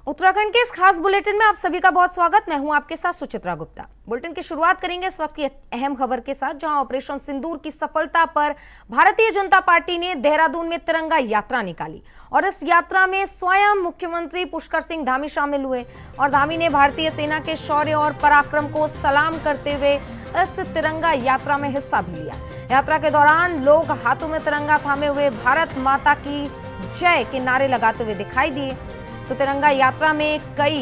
उत्तराखंड के इस खास बुलेटिन में आप सभी का बहुत स्वागत। मैं हूं आपके साथ सुचित्रा गुप्ता। बुलेटिन की शुरुआत करेंगे इस वक्त की अहम खबर के साथ, जहां ऑपरेशन सिंदूर की सफलता पर भारतीय जनता पार्टी ने देहरादून में तिरंगा यात्रा निकाली और इस यात्रा में स्वयं मुख्यमंत्री पुष्कर सिंह धामी शामिल हुए और धामी ने भारतीय सेना के शौर्य और पराक्रम को सलाम करते हुए इस तिरंगा यात्रा में हिस्सा भी लिया। यात्रा के दौरान लोग हाथों में तिरंगा थामे हुए भारत माता की जय के नारे लगाते हुए दिखाई दिए। तो तिरंगा यात्रा में कई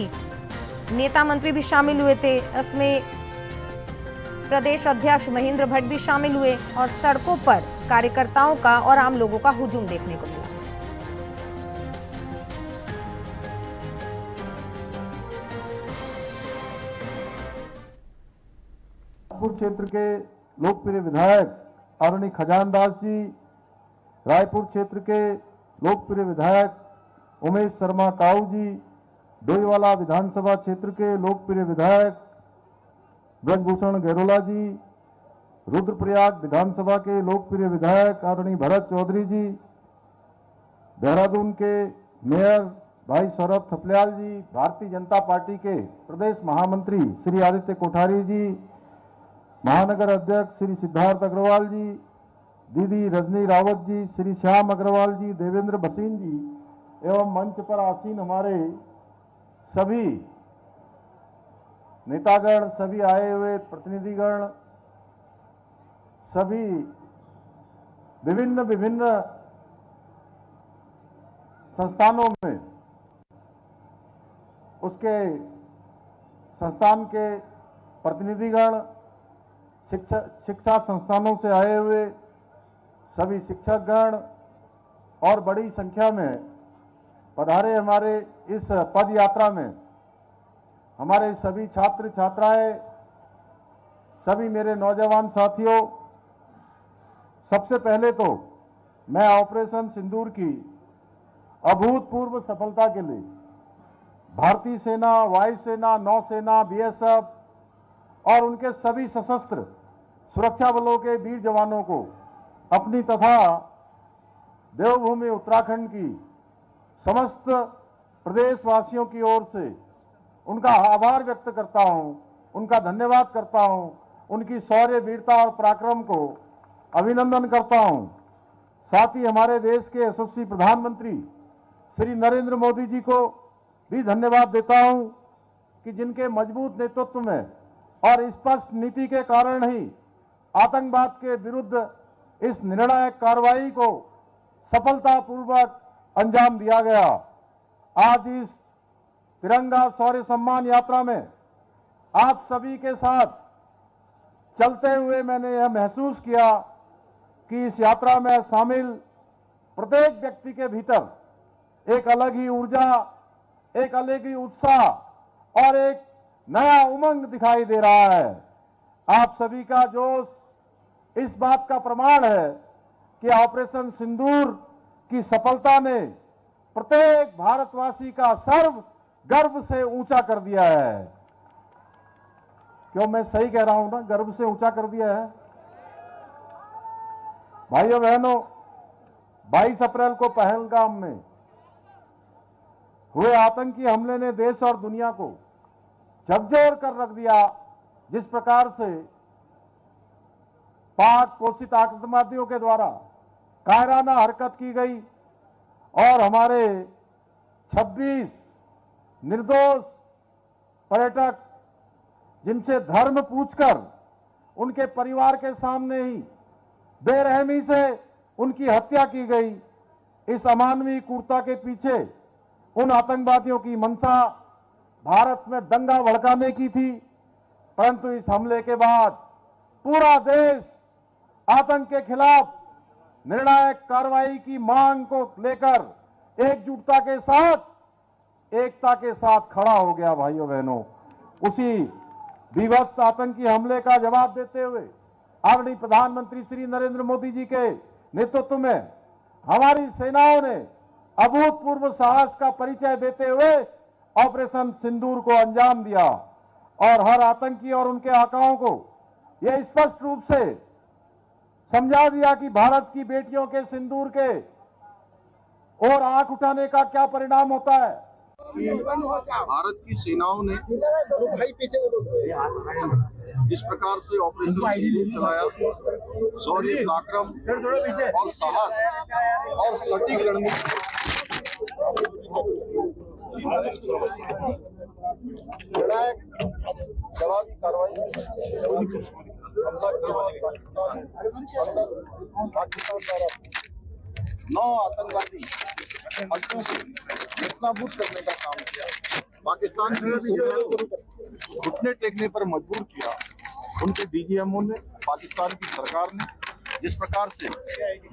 नेता मंत्री भी शामिल हुए थे। इसमें प्रदेश अध्यक्ष महेंद्र भट्ट भी शामिल हुए और सड़कों पर कार्यकर्ताओं का और आम लोगों का हुजूम देखने को मिला। रायपुर क्षेत्र के लोकप्रिय विधायक आदरणीय खजानदास जी, रायपुर क्षेत्र के लोकप्रिय विधायक उमेश शर्मा काऊ जी, डोईवाला विधानसभा क्षेत्र के लोकप्रिय विधायक ब्रजभूषण गैरोला जी, रुद्रप्रयाग विधानसभा के लोकप्रिय विधायक आदरणीय भरत चौधरी जी, देहरादून के मेयर भाई सौरभ थपलियाल जी, भारतीय जनता पार्टी के प्रदेश महामंत्री श्री आदित्य कोठारी जी, महानगर अध्यक्ष श्री सिद्धार्थ अग्रवाल जी, दीदी रजनी रावत जी, श्री श्याम अग्रवाल जी, देवेंद्र भसीन जी एवं मंच पर आसीन हमारे सभी नेतागण, सभी आए हुए प्रतिनिधिगण, सभी विभिन्न संस्थानों में उसके संस्थान के प्रतिनिधिगण, शिक्षा संस्थानों से आए हुए सभी शिक्षकगण और बड़ी संख्या में पधारे हमारे इस पद यात्रा में हमारे सभी छात्र छात्राएं, सभी मेरे नौजवान साथियों, सबसे पहले तो मैं ऑपरेशन सिंदूर की अभूतपूर्व सफलता के लिए भारतीय सेना, वायुसेना, नौसेना, बीएसएफ और उनके सभी सशस्त्र सुरक्षा बलों के वीर जवानों को अपनी तथा देवभूमि उत्तराखंड की समस्त प्रदेशवासियों की ओर से उनका आभार व्यक्त करता हूं, उनका धन्यवाद करता हूं, उनकी शौर्य, वीरता और पराक्रम को अभिनंदन करता हूं। साथ ही हमारे देश के यशस्वी प्रधानमंत्री श्री नरेंद्र मोदी जी को भी धन्यवाद देता हूं कि जिनके मजबूत नेतृत्व में और स्पष्ट नीति के कारण ही आतंकवाद के विरुद्ध इस निर्णायक कार्रवाई को सफलतापूर्वक अंजाम दिया गया। आज इस तिरंगा शौर्य सम्मान यात्रा में आप सभी के साथ चलते हुए मैंने यह महसूस किया कि इस यात्रा में शामिल प्रत्येक व्यक्ति के भीतर एक अलग ही ऊर्जा, एक अलग ही उत्साह और एक नया उमंग दिखाई दे रहा है। आप सभी का जोश इस बात का प्रमाण है कि ऑपरेशन सिंदूर की सफलता ने प्रत्येक भारतवासी का सर्व गर्व से ऊंचा कर दिया है। क्यों मैं सही कह रहा हूं ना? गर्व से ऊंचा कर दिया है। भाइयों बहनों, 22 अप्रैल को पहलगाम में हुए आतंकी हमले ने देश और दुनिया को झकझोर कर रख दिया। जिस प्रकार से पाक पोषित आतंकवादियों के द्वारा कायराना हरकत की गई और हमारे 26 निर्दोष पर्यटक, जिनसे धर्म पूछकर उनके परिवार के सामने ही बेरहमी से उनकी हत्या की गई, इस अमानवीय क्रूरता के पीछे उन आतंकवादियों की मंशा भारत में दंगा भड़काने की थी। परंतु इस हमले के बाद पूरा देश आतंक के खिलाफ निर्णायक कार्रवाई की मांग को लेकर एकजुटता के साथ, एकता के साथ खड़ा हो गया। भाइयों बहनों, उसी विभत्स आतंकी हमले का जवाब देते हुए आदरणीय प्रधानमंत्री श्री नरेंद्र मोदी जी के नेतृत्व में हमारी सेनाओं ने अभूतपूर्व साहस का परिचय देते हुए ऑपरेशन सिंदूर को अंजाम दिया और हर आतंकी और उनके आकाओं को यह स्पष्ट रूप से समझा दिया कि भारत की बेटियों के सिंदूर के और आंख उठाने का क्या परिणाम होता है। कि भारत की सेनाओं ने जिस प्रकार से ऑपरेशन सिंदूर चलाया, शौर्य, पराक्रम और साहस और सटीक रणनीति जवाबी कार्रवाई पाकिस्तान द्वारा 9 आतंकवादी अड्डों को नेस्तनाबूद करने का काम किया, पाकिस्तान की सेना को घुटने टेकने पर मजबूर किया। उनके डीजीएमओ ने, पाकिस्तान की सरकार ने जिस प्रकार से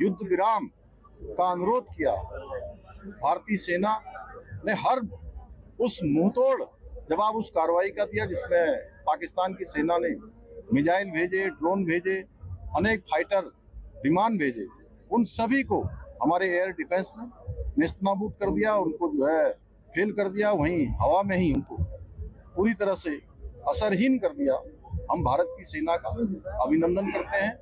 युद्ध विराम का अनुरोध किया, भारतीय सेना ने हर उस मुंहतोड़ जवाब उस कार्रवाई का दिया, जिसमें पाकिस्तान की सेना ने मिसाइल भेजे, ड्रोन भेजे, अनेक फाइटर विमान भेजे। उन सभी को हमारे एयर डिफेंस ने नेस्तनाबूद कर दिया, उनको जो है फेल कर दिया, वहीं हवा में ही उनको पूरी तरह से असरहीन कर दिया। हम भारत की सेना का अभिनंदन करते हैं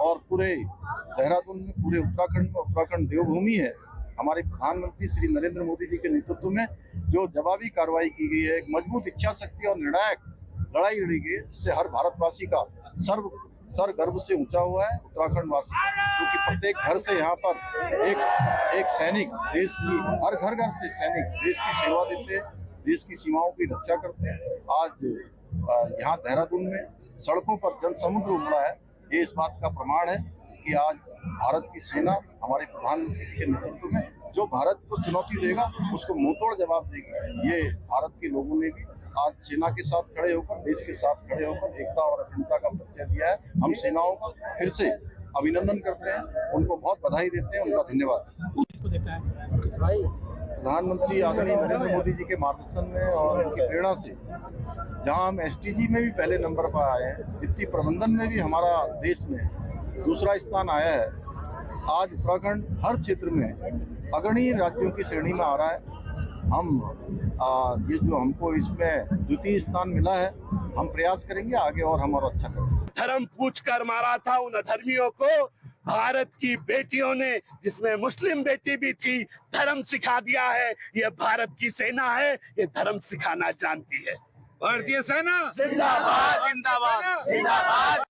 और पूरे देहरादून में, पूरे उत्तराखंड में, उत्तराखंड देवभूमि है, हमारे प्रधानमंत्री श्री नरेंद्र मोदी जी के नेतृत्व में जो जवाबी कार्रवाई की गई है, एक मजबूत इच्छा शक्ति और निर्णायक लड़ाई लड़ी गई, जिससे हर भारतवासी का सर गर्व से ऊंचा हुआ है। उत्तराखंड वासी, क्योंकि प्रत्येक घर से यहाँ पर एक सैनिक, देश की हर घर से सैनिक देश की सेवा देते हैं, देश की सीमाओं की रक्षा करते हैं। आज यहाँ देहरादून में सड़कों पर जन समुद्र उमड़ा है, ये इस बात का प्रमाण है कि आज भारत की सेना हमारे प्रधानमंत्री के नेतृत्व में जो भारत को चुनौती देगा उसको मुंहतोड़ जवाब देगी। ये भारत के लोगों ने भी आज सेना के साथ खड़े होकर, देश के साथ खड़े होकर एकता और अखंडता का परिचय दिया है। हम सेनाओं का फिर से अभिनंदन करते हैं, उनको बहुत बधाई देते हैं, उनका धन्यवाद। प्रधानमंत्री आदरणीय नरेंद्र मोदी जी के मार्गदर्शन में और उनकी प्रेरणा से जहां हम एसटीजी में भी पहले नंबर पर आए हैं, वित्तीय प्रबंधन में भी हमारा देश में दूसरा स्थान आया है। आज उत्तराखंड हर क्षेत्र में अग्रणी राज्यों की श्रेणी में आ रहा है। हम ये जो हमको इसमें द्वितीय स्थान मिला है, हम प्रयास करेंगे आगे और हम और अच्छा करेंगे। धर्म पूछकर मारा था उन अधर्मियों को भारत की बेटियों ने, जिसमें मुस्लिम बेटी भी थी, धर्म सिखा दिया है। ये भारत की सेना है, ये धर्म सिखाना जानती है। भारतीय सेना जिंदाबाद, जिंदाबाद, जिंदाबाद।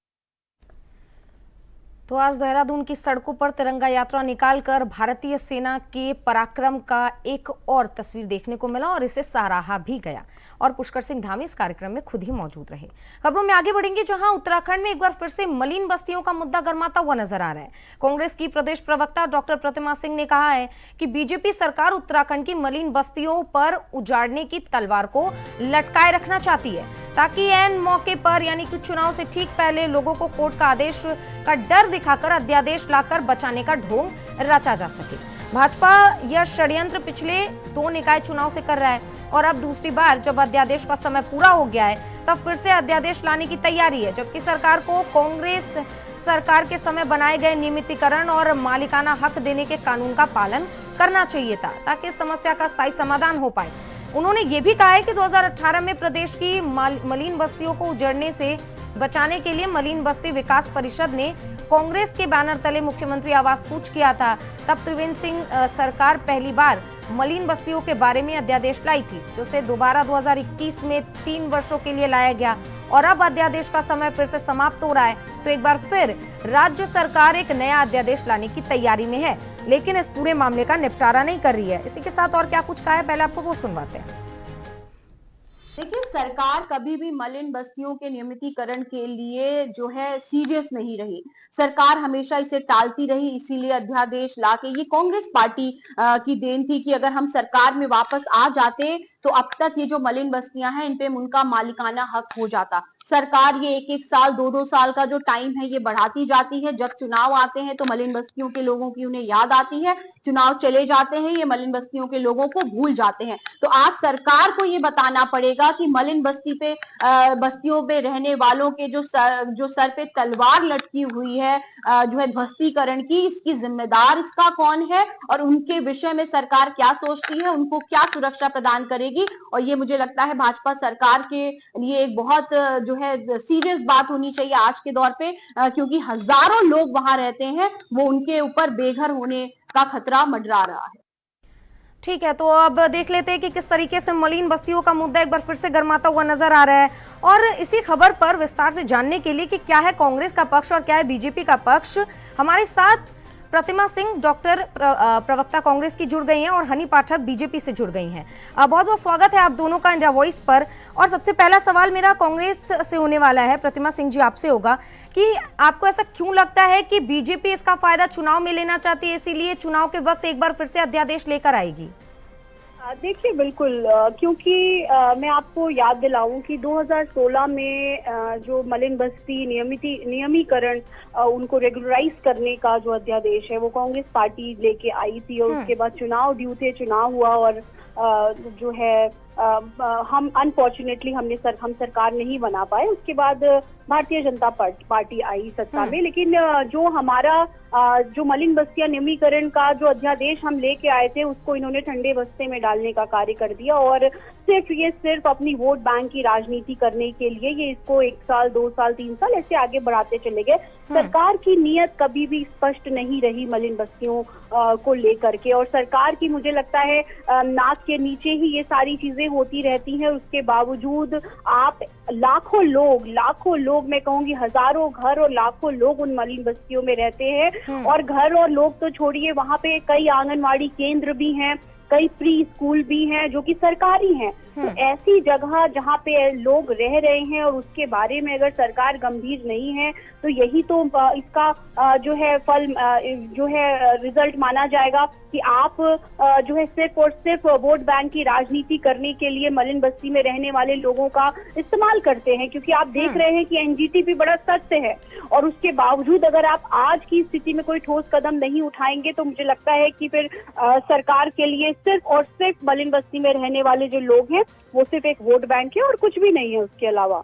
तो आज देहरादून की सड़कों पर तिरंगा यात्रा निकालकर भारतीय सेना के पराक्रम का एक और तस्वीर देखने को मिला और इसे सराहा भी गया। और पुष्कर सिंह धामी इस कार्यक्रम में खुद ही मौजूद रहे। खबरों में आगे बढ़ेंगे, जहां उत्तराखंड में एक बार फिर से मलिन बस्तियों का मुद्दा गर्माता हुआ नजर आ रहा है। कांग्रेस की प्रदेश प्रवक्ता डॉक्टर प्रतिमा सिंह ने कहा है कि बीजेपी सरकार उत्तराखंड की मलिन बस्तियों पर उजाड़ने की तलवार को लटकाए रखना चाहती है, ताकि ऐन मौके पर यानी कि चुनाव से ठीक पहले लोगों को कोर्ट का आदेश का डर दिखाकर अध्यादेश लाकर बचाने का ढोंग रचा जा सके। भाजपा यह षड्यंत्र पिछले 2 निकाय चुनाव से कर रहा है और अब दूसरी बार जब अध्यादेश का समय पूरा हो गया है तब फिर से अध्यादेश लाने की तैयारी है, जबकि सरकार को कांग्रेस सरकार के समय बनाए गए नियमितीकरण और मालिकाना हक देने के कानून का पालन करना चाहिए था, ताकि इस समस्या का स्थायी समाधान हो पाए। उन्होंने ये भी कहा है कि 2018 में प्रदेश की मलिन बस्तियों को उजड़ने से बचाने के लिए मलिन बस्ती विकास परिषद ने कांग्रेस के बैनर तले मुख्यमंत्री आवास कूच किया था। तब त्रिवेंद्र सिंह सरकार पहली बार मलिन बस्तियों के बारे में अध्यादेश लाई थी, जिसे दोबारा 2021 में 3 वर्षों के लिए लाया गया और अब अध्यादेश का समय फिर से समाप्त हो रहा है। तो एक बार फिर राज्य सरकार एक नया अध्यादेश लाने की तैयारी में है, लेकिन इस पूरे मामले का निपटारा नहीं कर रही है। इसी के साथ और क्या कुछ कहा है, पहले आपको वो सुनवाते हैं। देखिए, सरकार कभी भी मलिन बस्तियों के नियमितीकरण के लिए जो है सीरियस नहीं रही। सरकार हमेशा इसे टालती रही, इसीलिए अध्यादेश लाके, ये कांग्रेस पार्टी की देन थी कि अगर हम सरकार में वापस आ जाते तो अब तक ये जो मलिन बस्तियां हैं इन पे उनका मालिकाना हक हो जाता। सरकार ये 1-1 साल 2-2 साल का जो टाइम है ये बढ़ाती जाती है। जब चुनाव आते हैं तो मलिन बस्तियों के लोगों की उन्हें याद आती है, चुनाव चले जाते हैं, ये मलिन बस्तियों के लोगों को भूल जाते हैं। तो आज सरकार को ये बताना पड़ेगा कि मलिन बस्तियों पे रहने वालों के जो सर पे तलवार लटकी हुई है जो है ध्वस्तीकरण की, इसकी जिम्मेदार इसका कौन है और उनके विषय में सरकार क्या सोचती है, उनको क्या सुरक्षा प्रदान करेगी। और ये मुझे लगता है भाजपा सरकार के लिए एक बहुत जो है सीरियस बात होनी चाहिए आज के दौर पे, क्योंकि हजारों लोग वहां रहते हैं, वो उनके ऊपर बेघर होने का खतरा मंडरा रहा है। ठीक है, तो अब देख लेते हैं कि किस तरीके से मलिन बस्तियों का मुद्दा एक बार फिर से गर्माता हुआ नजर आ रहा है। और इसी खबर पर विस्तार से जानने के लिए कि क्या है कांग्रेस का पक्ष और क्या है बीजेपी का पक्ष, हमारे साथ प्रतिमा सिंह डॉक्टर प्रवक्ता कांग्रेस की जुड़ गई हैं और हनी पाठक बीजेपी से जुड़ गई हैं। बहुत बहुत स्वागत है आप दोनों का इंडिया वॉइस पर। और सबसे पहला सवाल मेरा कांग्रेस से होने वाला है, प्रतिमा सिंह जी आपसे होगा कि आपको ऐसा क्यों लगता है कि बीजेपी इसका फायदा चुनाव में लेना चाहती है, इसीलिए चुनाव के वक्त एक बार फिर से अध्यादेश लेकर आएगी? देखिए बिल्कुल, क्योंकि मैं आपको याद दिलाऊं कि 2016 में जो मलिन बस्ती नियमीकरण उनको रेगुलराइज करने का जो अध्यादेश है वो कांग्रेस पार्टी लेके आई थी और उसके बाद चुनाव हुआ और जो है हम अनफॉर्चुनेटली हम सरकार नहीं बना पाए। उसके बाद भारतीय जनता पार्टी आई सत्ता में, लेकिन जो हमारा जो मलिन बस्तियां नियमीकरण का जो अध्यादेश हम लेके आए थे उसको इन्होंने ठंडे बस्ते में डालने का कार्य कर दिया और सिर्फ अपनी वोट बैंक की राजनीति करने के लिए ये इसको 1 साल 2 साल 3 साल ऐसे आगे बढ़ाते चले गए। सरकार की नीयत कभी भी स्पष्ट नहीं रही मलिन बस्तियों को लेकर के, और सरकार की मुझे लगता है नाक के नीचे ही ये सारी चीजें होती रहती हैं। उसके बावजूद आप लाखों लोग मैं कहूंगी हजारों घर और लाखों लोग उन मलिन बस्तियों में रहते हैं और घर और लोग तो छोड़िए, वहां पे कई आंगनवाड़ी केंद्र भी हैं, कई प्री स्कूल भी हैं जो कि सरकारी हैं। तो ऐसी जगह जहाँ पे लोग रह रहे हैं और उसके बारे में अगर सरकार गंभीर नहीं है तो यही तो इसका जो है फल जो है रिजल्ट माना जाएगा कि आप जो है सिर्फ और सिर्फ वोट बैंक की राजनीति करने के लिए मलिन बस्ती में रहने वाले लोगों का इस्तेमाल करते हैं। क्योंकि आप देख रहे हैं कि एनजीटी भी बड़ा सख्त है और उसके बावजूद अगर आप आज की स्थिति में कोई ठोस कदम नहीं उठाएंगे तो मुझे लगता है कि फिर सरकार के लिए सिर्फ और सिर्फ मलिन बस्ती में रहने वाले जो लोग हैं वो सिर्फ एक वोट बैंक है और कुछ भी नहीं है उसके अलावा।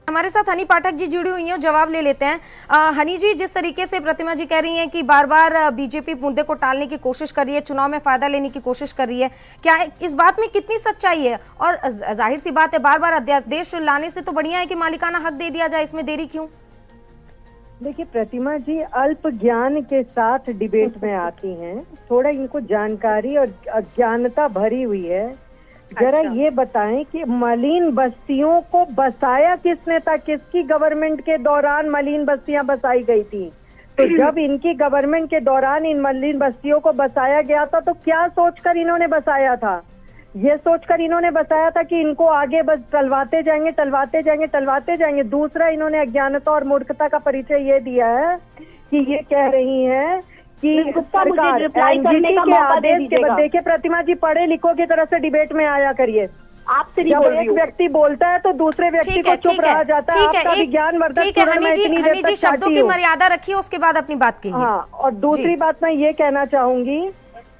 हमारे साथ हनी पाठक जी जुड़ी हुई हैं, जवाब ले लेते हैं। हनी जी, जिस तरीके से प्रतिमा जी कह रही हैं कि बार बार बीजेपी मुद्दे को टालने की कोशिश कर रही है, चुनाव में फायदा लेने की कोशिश कर रही है, क्या इस बात में कितनी सच्चाई है? और जाहिर सी बात है बार बार अध्यादेश लाने से तो बढ़िया है कि मालिकाना हक दे दिया जाए, इसमें देरी क्यों? देखिए प्रतिमा जी अल्प ज्ञान के साथ डिबेट में आती हैं, थोड़ा इनको जानकारी और अज्ञानता भरी हुई है। जरा ये बताएं कि मलिन बस्तियों को बसाया किसने था? किसकी गवर्नमेंट के दौरान मलिन बस्तियां बसाई गई थी? तो जब इनकी गवर्नमेंट के दौरान इन मलिन बस्तियों को बसाया गया था तो क्या सोचकर इन्होंने बसाया था? ये सोचकर इन्होंने बसाया था कि इनको आगे बस टलवाते जाएंगे। दूसरा, इन्होंने अज्ञानता और मूर्खता का परिचय ये दिया है कि ये कह रही हैं कि सरकार एनजीटी के आदेश के बाद, देखिए प्रतिमा जी पढ़े लिखो की तरह से डिबेट में आया करिए। आपसे जब एक व्यक्ति बोलता है तो दूसरे व्यक्ति को चुप रहा जाता है। आपका विज्ञान वर्धक हनी जी शब्दों की मर्यादा रखिए, उसके बाद अपनी बात कीजिए। हाँ, और दूसरी बात मैं ये कहना चाहूंगी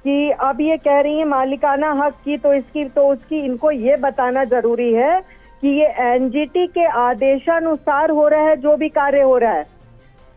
कि अब ये कह रही है मालिकाना हक की, तो उसकी इनको ये बताना जरूरी है कि ये एनजीटी के आदेशानुसार हो रहा है, जो भी कार्य हो रहा है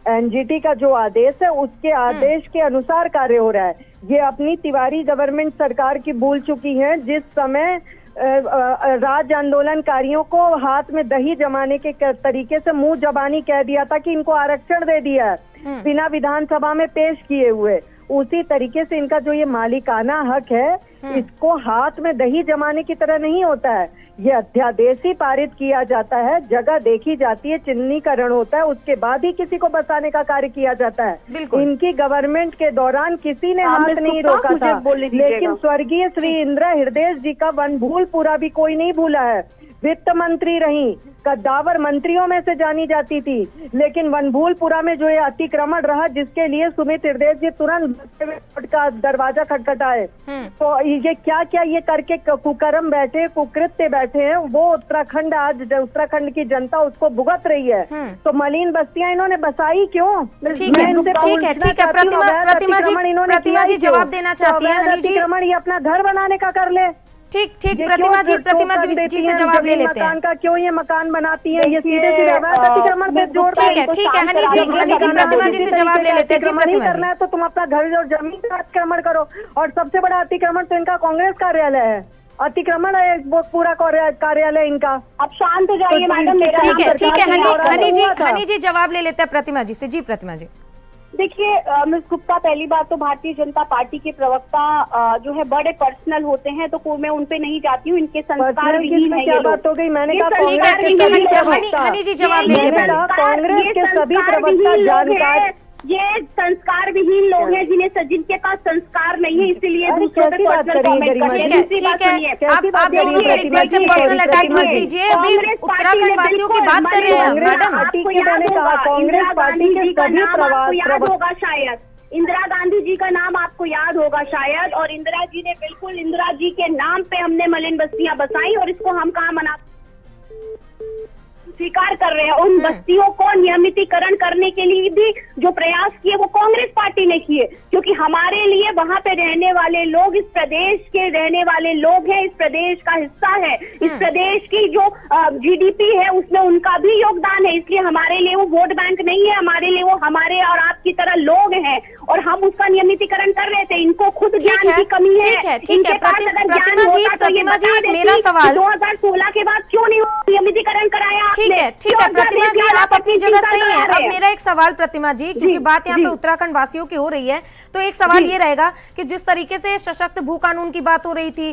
एनजीटी का जो आदेश है उसके आदेश के अनुसार कार्य हो रहा है। ये अपनी तिवारी गवर्नमेंट सरकार की भूल चुकी है, जिस समय राज्य आंदोलनकारियों को हाथ में दही जमाने के तरीके से मुंह जबानी कह दिया था कि इनको आरक्षण दे दिया है बिना विधानसभा में पेश किए हुए। उसी तरीके से इनका जो ये मालिकाना हक है इसको हाथ में दही जमाने की तरह नहीं होता है, ये अध्यादेश ही पारित किया जाता है, जगह देखी जाती है, चिन्हीकरण होता है, उसके बाद ही किसी को बसाने का कार्य किया जाता है। इनकी गवर्नमेंट के दौरान किसी ने हाथ नहीं रोका था, लेकिन स्वर्गीय श्री इंदिरा हृदय जी का वनभूलपुरा भी कोई नहीं भूला है। वित्त मंत्री रही, कद्दावर मंत्रियों में से जानी जाती थी, लेकिन वनभूलपुरा में जो ये अतिक्रमण रहा जिसके लिए सुमित हृदय जी तुरंत का दरवाजा खटखटाए, तो ये क्या ये करके कुकर्म बैठे, कुकृत्य बैठे हैं, वो उत्तराखंड आज उत्तराखंड की जनता उसको भुगत रही है। तो मलिन बस्तियां इन्होंने बसाई क्यों? ठीक है प्रतिमा जी जवाब देना चाहती है। हनी जी अतिक्रमण ये अपना घर बनाने का कर ले। ठीक प्रतिमा जी से जवाब ले लेते हैं। का क्यों ये मकान बनाती है? ये सीधे अतिक्रमण पे जोड़ ठीक है हनी जी प्रतिमा जी से जवाब ले लेते हैं। जी प्रतिमा जी, करना है तो तुम अपना घर और जमीन का अतिक्रमण करो। और सबसे बड़ा अतिक्रमण तो इनका कांग्रेस कार्यालय है, अतिक्रमण है वो पूरा कार्यालय इनका। अब शांत हो जाइए मैडम। ठीक है हनी जी जवाब ले लेते हैं प्रतिमा जी से। जी प्रतिमा जी। देखिए मिस गुप्ता, पहली बात तो भारतीय जनता पार्टी के प्रवक्ता जो है बड़े पर्सनल होते हैं, तो मैं उन पे नहीं जाती हूँ। इनके संस्कार विहीन है क्या ये बात लोग। हो गई? मैंने ये कहा ठीक है, कांग्रेस ठीक है, के सभी हनी जी जवाब ये लेंगे मैंने पहले। कहा कांग्रेस ये के सभी संस्कार प्रवक्ता विहीन लोग जानकार हैं। ये संस्कार विहीन लोग हैं जिनके पास संस्कार नहीं है, इसीलिए अरे दूसरों पे कैसी बात पर्सनल कर रही है कमेंट गरिमा करते हैं। जी? दूसरी बात ठीक है, सुनिए, आप दोनों से रिक्वेस्ट है, पर्सनल अटैक मत कीजिए। अभी उत्तराखंड वासियों की बात कर रहे हैं मैडम। आपको मैंने याद कहा होगा कांग्रेस इंदिरा पार्टी गांधी के जी का सभी नाम आपको याद प्रवक्ता होगा शायद। इंदिरा गांधी जी का नाम आपको याद होगा शायद, और इंदिरा जी ने बिल्कुल, इंदिरा जी के नाम पे हमने मलिन बस्तियां बसाई, और इसको हम कहाँ मना स्वीकार कर रहे हैं। उन बस्तियों को नियमितीकरण करने के लिए भी जो प्रयास किए वो कांग्रेस पार्टी ने किए, क्योंकि हमारे लिए वहां पे रहने वाले लोग, इस प्रदेश के रहने वाले लोग हैं, इस प्रदेश का हिस्सा है। इस प्रदेश की जो जीडीपी है उसमें उनका भी योगदान है, इसलिए हमारे लिए वो वोट बैंक नहीं है, हमारे लिए वो हमारे और आपकी तरह लोग हैं, और हम उसका नियमितीकरण कर रहे थे। इनको खुद ज्ञान की कमी है। ठीक है। प्रतिमा जी, मेरा सवाल 2016 के बाद क्यों नहीं नियमितीकरण कराया? ठीक है प्रतिमा जी, आप अपनी जगह सही हैं। अब मेरा एक सवाल प्रतिमा जी, क्योंकि बात यहाँ पे उत्तराखंड वासियों की हो रही है, तो एक सवाल ये रहेगा कि जिस तरीके से सशक्त भू कानून की बात हो रही थी,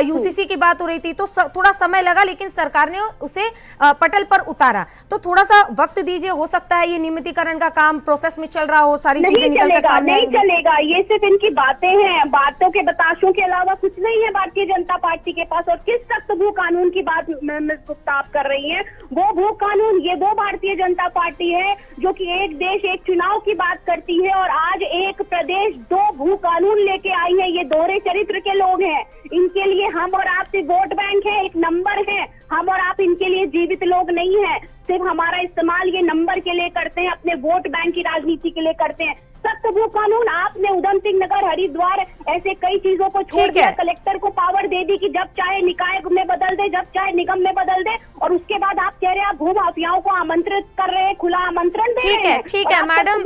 यूसीसी की बात हो रही थी, तो थोड़ा समय लगा, लेकिन सरकार ने उसे पटल पर उतारा। तो थोड़ा सा वक्त दीजिए, हो सकता है ये नियमितीकरण का काम प्रोसेस में चल रहा हो, सारी चीजें निकल कर सामने नहीं आएंगी। चलेगा। ये सिर्फ इनकी बातें हैं, बातों के बताशों के अलावा कुछ नहीं है भारतीय जनता पार्टी के पास। और किस सख्त भू कानून की बात मिस गुप्ता आप कर रही हैं? वो भू कानून, ये वो भारतीय जनता पार्टी है जो कि एक देश एक चुनाव की बात करती है, और आज एक प्रदेश दो भू कानून लेके आई है। ये दोहरे चरित्र के लोग हैं। इनके लिए हम और आप सिर्फ वोट बैंक है, एक नंबर है। हम और आप इनके लिए जीवित लोग नहीं है। सिर्फ हमारा इस्तेमाल ये नंबर के लिए करते हैं, अपने वोट बैंक की राजनीति के लिए करते हैं। सख्त भू कानून आपने उधम सिंह नगर, हरिद्वार, ऐसे कई चीजों को छोड़ दिया। कलेक्टर को पावर दे दी कि जब चाहे निकाय में बदल दे, जब चाहे निगम में बदल दे, और उसके बाद आप कह रहे हैं आप भू माफियाओं को आमंत्रित कर रहे हैं, खुला आमंत्रण दे रहे हैं। ठीक है मैडम,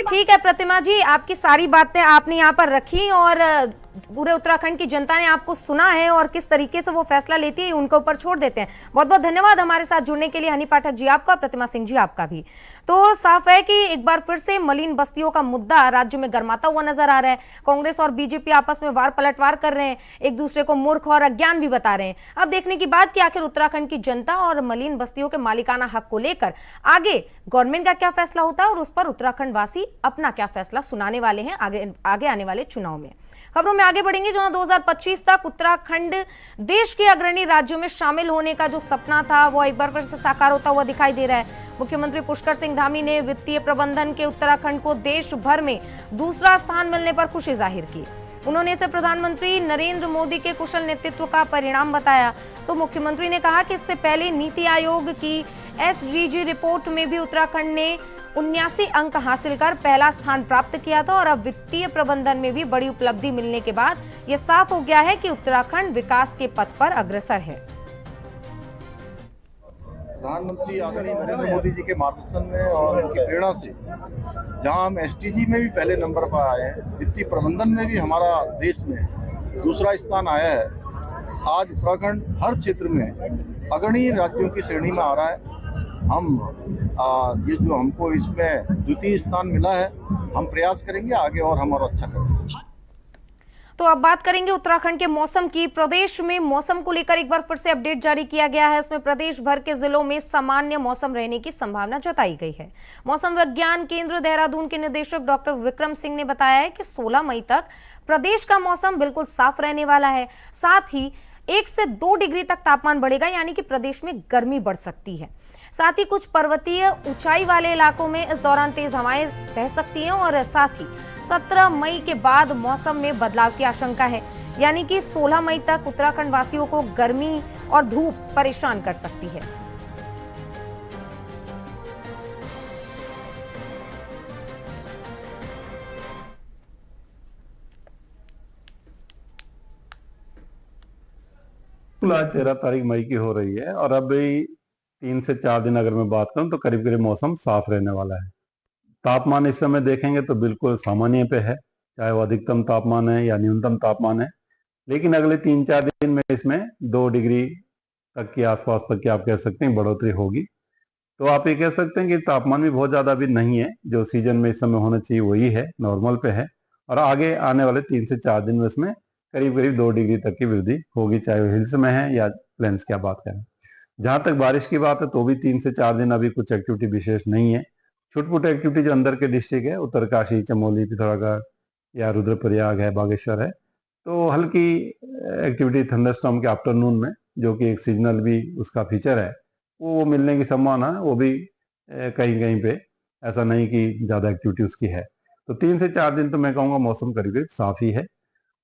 ठीक है प्रतिमा जी, आपकी सारी बातें आपने यहाँ पर रखी, और पूरे उत्तराखंड की जनता ने आपको सुना है, और किस तरीके से वो फैसला लेती है उनके ऊपर छोड़ देते हैं। बहुत बहुत धन्यवाद हमारे साथ जुड़ने के लिए हनी पाठक जी आपका, प्रतिमा सिंह जी आपका भी। तो साफ है कि एक बार फिर से मलिन बस्तियों का मुद्दा राज्य में गर्माता हुआ नजर आ रहा है। कांग्रेस और बीजेपी आपस में वार पलटवार कर रहे हैं, एक दूसरे को मूर्ख और अज्ञान भी बता रहे हैं। अब देखने की बात कि आखिर उत्तराखंड की जनता और मलिन बस्तियों के मालिकाना हक को लेकर आगे गवर्नमेंट का क्या फैसला होता है, और उस पर उत्तराखंड वासी अपना क्या फैसला सुनाने वाले हैं आगे आने वाले चुनाव में। खबरों में आगे बढ़ेंगे, जहां 2025 तक उत्तराखंड देश के अग्रणी राज्यों में शामिल होने का जो सपना था वो एक बार फिर से साकार होता हुआ दिखाई दे रहा है। मुख्यमंत्री पुष्कर सिंह धामी ने वित्तीय प्रबंधन के उत्तराखंड को देश भर में दूसरा स्थान मिलने पर खुशी जाहिर की। उन्होंने इसे प्रधानमंत्री नरेंद्र मोदी के कुशल नेतृत्व का परिणाम बताया। तो मुख्यमंत्री ने कहा कि इससे पहले नीति आयोग की SDG रिपोर्ट में भी उत्तराखंड ने 79 अंक हासिल कर पहला स्थान प्राप्त किया था, और अब वित्तीय प्रबंधन में भी बड़ी उपलब्धि मिलने के बाद यह साफ हो गया है कि उत्तराखंड विकास के पथ पर अग्रसर है। प्रधानमंत्री आदरणीय नरेंद्र मोदी जी के मार्गदर्शन में और उनकी प्रेरणा से जहां हम SDG में भी पहले नंबर पर आए हैं, वित्तीय प्रबंधन में भी हमारा देश में दूसरा स्थान आया है। आज उत्तराखंड हर क्षेत्र में अग्रणी राज्यों की श्रेणी में आ रहा है। ये जो हमको इसमें द्वितीय स्थान मिला है, हम प्रयास करेंगे आगे और हम और अच्छा करेंगे। तो अब बात करेंगे उत्तराखंड के मौसम की। प्रदेश में मौसम को लेकर एक बार फिर से अपडेट जारी किया गया है। इसमें प्रदेश भर के जिलों में सामान्य मौसम रहने की संभावना जताई गई है। मौसम विज्ञान केंद्र देहरादून के निदेशक डॉक्टर विक्रम सिंह ने बताया है कि 16 मई तक प्रदेश का मौसम बिल्कुल साफ रहने वाला है। साथ ही 1 से 2 डिग्री तक तापमान बढ़ेगा, यानी कि प्रदेश में गर्मी बढ़ सकती है। साथ ही कुछ पर्वतीय ऊंचाई वाले इलाकों में इस दौरान तेज हवाएं बह सकती हैं, और साथ ही 17 मई के बाद मौसम में बदलाव की आशंका है, यानी कि 16 मई तक उत्तराखंड वासियों को गर्मी और धूप परेशान कर सकती है। आज 13 तारीख मई की हो रही है, और अभी 3 से 4 दिन अगर मैं बात करूं तो करीब करीब मौसम साफ रहने वाला है। तापमान इस समय देखेंगे तो बिल्कुल सामान्य पे है, चाहे वो अधिकतम तापमान है या न्यूनतम तापमान है। लेकिन अगले 3-4 दिन में इसमें 2 डिग्री तक के आसपास तक की आप कह सकते हैं बढ़ोतरी होगी। तो आप ये कह सकते हैं कि तापमान भी बहुत ज़्यादा अभी नहीं है, जो सीजन में इस समय होना चाहिए वही है, नॉर्मल पे है। और आगे आने वाले 3 से 4 दिन में इसमें करीब करीब 2 डिग्री तक की वृद्धि होगी, चाहे वो हिल्स में है या प्लेन्स की आप बात करें। जहाँ तक बारिश की बात है तो भी 3 से 4 दिन अभी कुछ एक्टिविटी विशेष नहीं है। छुटपुट एक्टिविटी जो अंदर के डिस्ट्रिक्ट है, उत्तरकाशी, चमोली, पिथौरागढ़ या रुद्रप्रयाग है, बागेश्वर है, तो हल्की एक्टिविटी थंडरस्टॉर्म के आफ्टरनून में, जो कि एक सीजनल भी उसका फीचर है, वो मिलने की संभावना है। वो भी कहीं कहीं पे, ऐसा नहीं कि ज़्यादा एक्टिविटी उसकी है। तो 3 से 4 दिन तो मैं कहूँगा मौसम करीब करीब साफ ही है।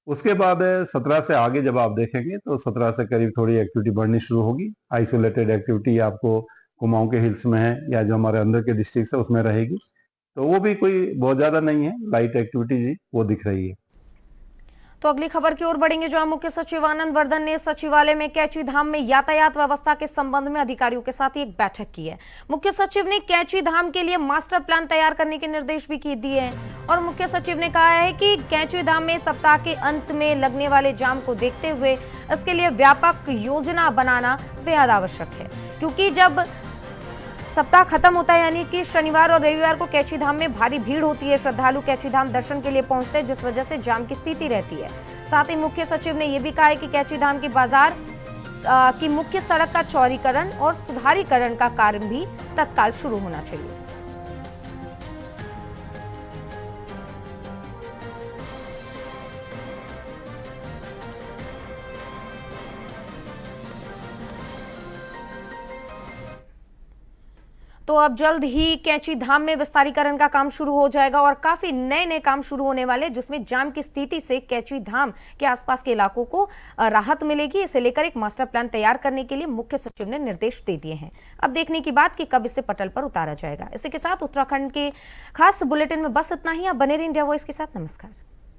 उसके बाद 17 से आगे जब आप देखेंगे तो 17 से करीब थोड़ी एक्टिविटी बढ़नी शुरू होगी। आइसोलेटेड एक्टिविटी आपको कुमाऊं के हिल्स में है या जो हमारे अंदर के डिस्ट्रिक्ट है उसमें रहेगी, तो वो भी कोई बहुत ज़्यादा नहीं है, लाइट एक्टिविटी जी वो दिख रही है। तो अगली खबर की ओर बढ़ेंगे, जहां मुख्य सचिव आनंद वर्धन ने सचिवालय में कैची धाम में यातायात व्यवस्था के संबंध में अधिकारियों के साथ एक बैठक की है। मुख्य सचिव ने कैची धाम के लिए मास्टर प्लान तैयार करने के निर्देश भी दिए हैं और मुख्य सचिव ने कहा है कि कैची धाम में सप्ताह के अंत में लगने वाले जाम को देखते हुए इसके लिए व्यापक योजना बनाना बेहद आवश्यक है, क्योंकि जब सप्ताह खत्म होता है यानी कि शनिवार और रविवार को कैची धाम में भारी भीड़ होती है। श्रद्धालु कैची धाम दर्शन के लिए पहुंचते हैं, जिस वजह से जाम की स्थिति रहती है। साथ ही मुख्य सचिव ने यह भी कहा है कि कैची धाम के बाजार की मुख्य सड़क का चौड़ीकरण और सुधारीकरण का कार्य भी तत्काल शुरू होना चाहिए। तो अब जल्द ही कैची धाम में विस्तारीकरण का काम शुरू हो जाएगा और काफी नए काम शुरू होने वाले, जिसमें जाम की स्थिति से कैची धाम के आसपास के इलाकों को राहत मिलेगी। इसे लेकर एक मास्टर प्लान तैयार करने के लिए मुख्य सचिव ने निर्देश दे दिए हैं। अब देखने की बात कि कब इसे पटल पर उतारा जाएगा। इसी के साथ उत्तराखंड के खास बुलेटिन में बस इतना ही। आप बने रहिए इंडिया वॉइस के साथ। नमस्कार।